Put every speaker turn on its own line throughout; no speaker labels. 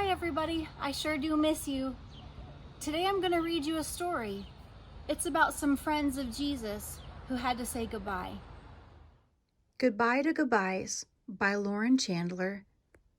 Hi everybody, I sure do miss you. Today I'm going to read you a story. It's about some friends of Jesus who had to say goodbye.
Goodbye to Goodbyes by Lauren Chandler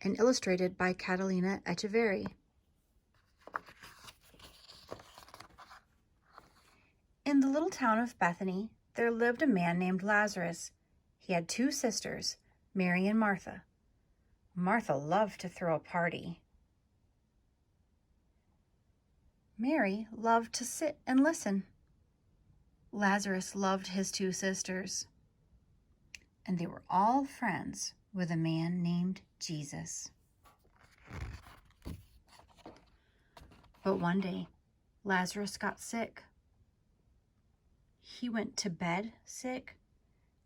and illustrated by Catalina Echeverri. In the little town of Bethany, there lived a man named Lazarus. He had two sisters, Mary and Martha. Martha loved to throw a party. Mary loved to sit and listen. Lazarus loved his two sisters, and they were all friends with a man named Jesus. But one day, Lazarus got sick. He went to bed sick,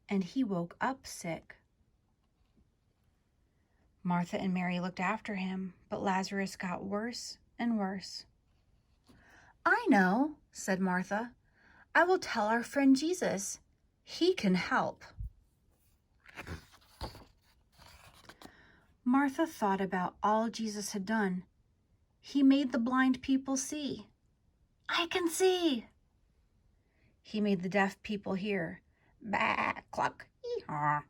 and he woke up sick. Martha and Mary looked after him, but Lazarus got worse and worse. "I know," said Martha. "I will tell our friend Jesus. He can help." Martha thought about all Jesus had done. He made the blind people see. "I can see." He made the deaf people hear. Bah, cluck, hee-haw.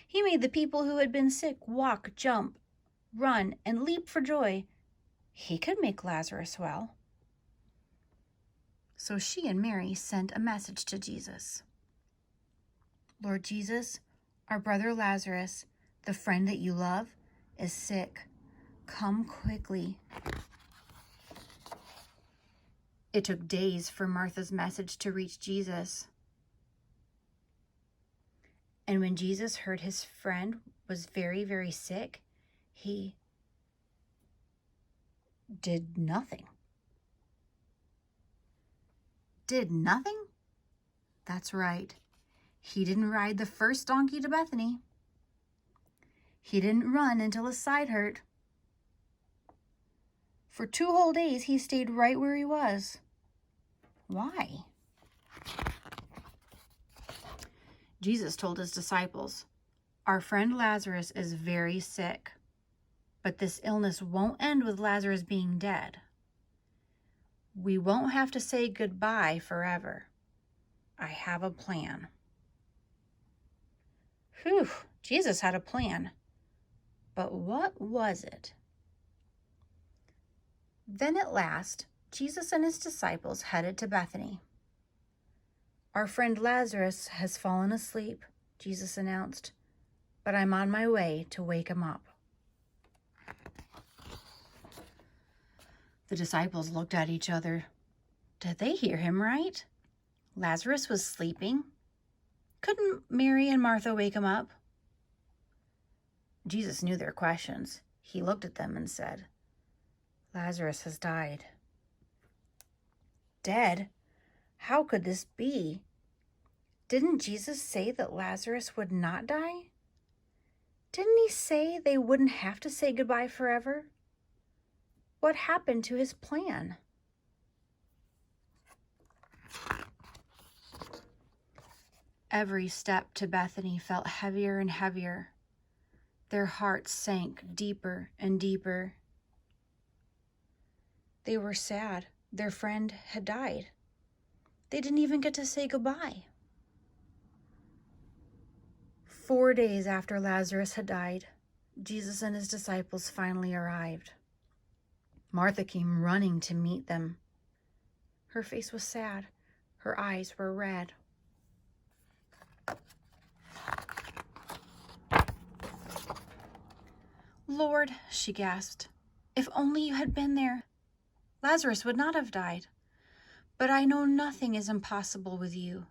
He made the people who had been sick walk, jump, run, and leap for joy. He could make Lazarus well. So she and Mary sent a message to Jesus. "Lord Jesus, our brother Lazarus, the friend that you love, is sick. Come quickly." It took days for Martha's message to reach Jesus. And when Jesus heard his friend was very, very sick, he did nothing. Did nothing? That's right. He didn't ride the first donkey to Bethany. He didn't run until his side hurt. For 2 whole days, he stayed right where he was. Why? Jesus told his disciples, "Our friend Lazarus is very sick, but this illness won't end with Lazarus being dead. We won't have to say goodbye forever. I have a plan." Whew, Jesus had a plan. But what was it? Then at last, Jesus and his disciples headed to Bethany. "Our friend Lazarus has fallen asleep," Jesus announced, "but I'm on my way to wake him up." The disciples looked at each other. Did they hear him right? Lazarus was sleeping. Couldn't Mary and Martha wake him up? Jesus knew their questions. He looked at them and said, "Lazarus has died." Dead? How could this be? Didn't Jesus say that Lazarus would not die? Didn't he say they wouldn't have to say goodbye forever? What happened to his plan? Every step to Bethany felt heavier and heavier. Their hearts sank deeper and deeper. They were sad. Their friend had died. They didn't even get to say goodbye. 4 days after Lazarus had died, Jesus and his disciples finally arrived. Martha came running to meet them. Her face was sad. Her eyes were red. "Lord," she gasped, "if only you had been there, Lazarus would not have died. But I know nothing is impossible with you.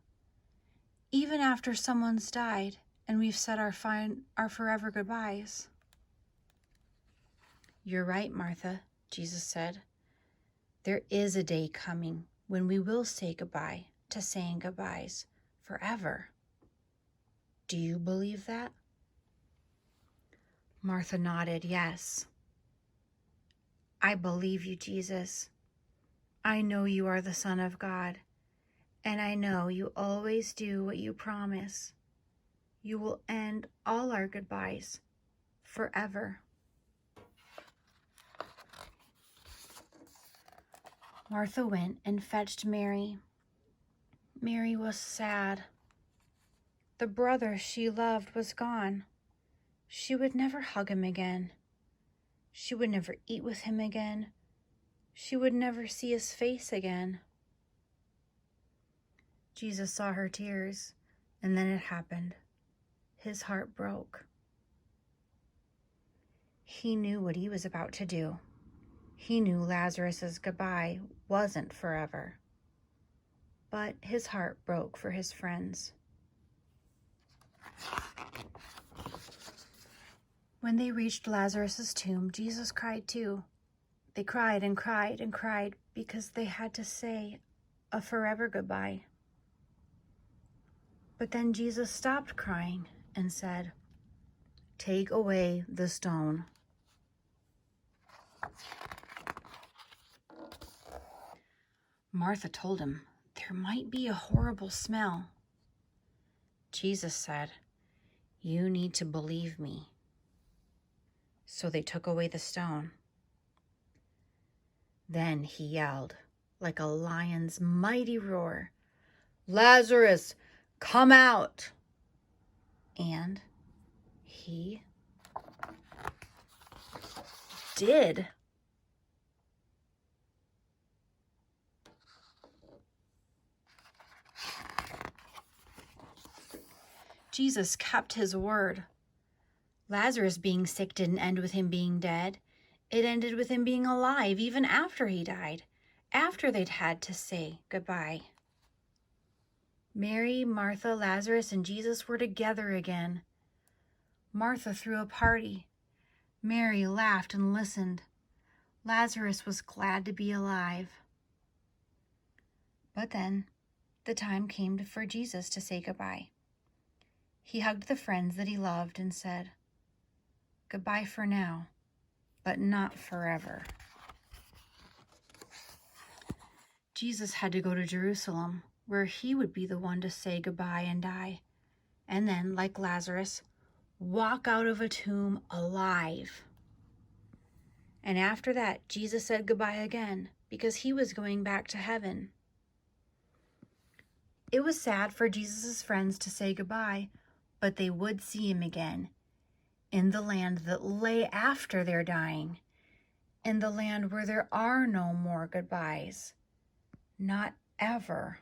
Even after someone's died and we've said our forever goodbyes." "You're right, Martha," Jesus said. "There is a day coming when we will say goodbye to saying goodbyes forever. Do you believe that?" Martha nodded, yes. "I believe you, Jesus. I know you are the Son of God, and I know you always do what you promise. You will end all our goodbyes forever." Martha went and fetched Mary. Mary was sad. The brother she loved was gone. She would never hug him again. She would never eat with him again. She would never see his face again. Jesus saw her tears, and then it happened. His heart broke. He knew what he was about to do. He knew Lazarus's goodbye wasn't forever. But his heart broke for his friends. When they reached Lazarus's tomb, Jesus cried too. They cried and cried and cried because they had to say a forever goodbye. But then Jesus stopped crying and said, "Take away the stone." Martha told him there might be a horrible smell. Jesus said, "You need to believe me." So they took away the stone. Then he yelled, like a lion's mighty roar, "Lazarus, come out!" And he did. Jesus kept his word. Lazarus being sick didn't end with him being dead. It ended with him being alive even after he died, after they'd had to say goodbye. Mary, Martha, Lazarus, and Jesus were together again. Martha threw a party. Mary laughed and listened. Lazarus was glad to be alive. But then the time came for Jesus to say goodbye. He hugged the friends that he loved and said, "Goodbye for now, but not forever." Jesus had to go to Jerusalem, where he would be the one to say goodbye and die, and then, like Lazarus, walk out of a tomb alive. And after that, Jesus said goodbye again, because he was going back to heaven. It was sad for Jesus' friends to say goodbye, but they would see him again, in the land that lay after their dying, in the land where there are no more goodbyes. Not ever.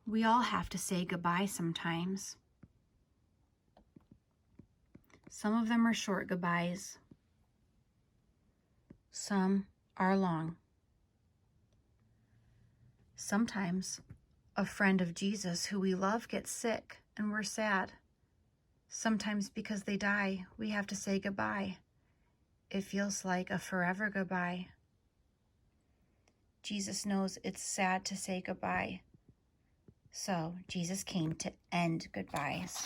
We all have to say goodbye sometimes. Some of them are short goodbyes. Some are long. Sometimes a friend of Jesus who we love gets sick and we're sad. Sometimes because they die, we have to say goodbye. It feels like a forever goodbye. Jesus knows it's sad to say goodbye. So Jesus came to end goodbyes.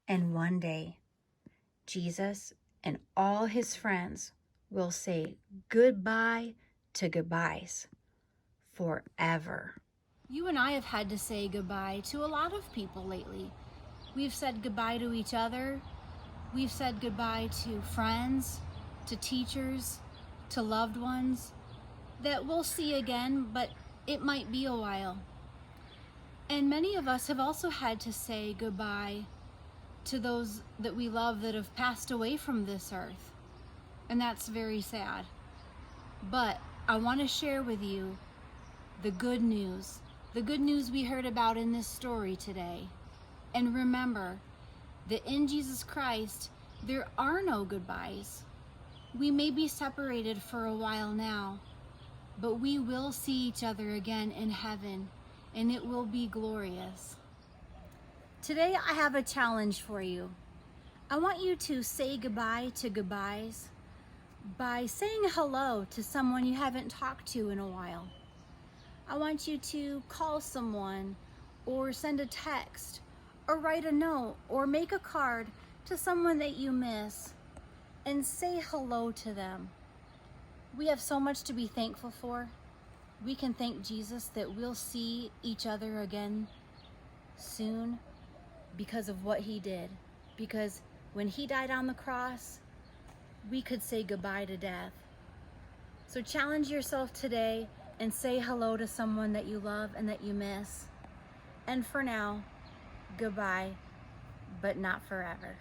And one day, Jesus and all his friends will say goodbye to goodbyes forever.
You and I have had to say goodbye to a lot of people lately. We've said goodbye to each other. We've said goodbye to friends, to teachers, to loved ones that we'll see again, but it might be a while. And many of us have also had to say goodbye to those that we love that have passed away from this earth. And that's very sad. But I want to share with you the good news we heard about in this story today. And remember that in Jesus Christ, there are no goodbyes. We may be separated for a while now, but we will see each other again in heaven, and it will be glorious. Today I have a challenge for you. I want you to say goodbye to goodbyes by saying hello to someone you haven't talked to in a while. I want you to call someone or send a text or write a note or make a card to someone that you miss and say hello to them. We have so much to be thankful for. We can thank Jesus that we'll see each other again soon. because of what he did. Because when he died on the cross, we could say goodbye to death. So challenge yourself today and say hello to someone that you love and that you miss. And for now, goodbye, but not forever.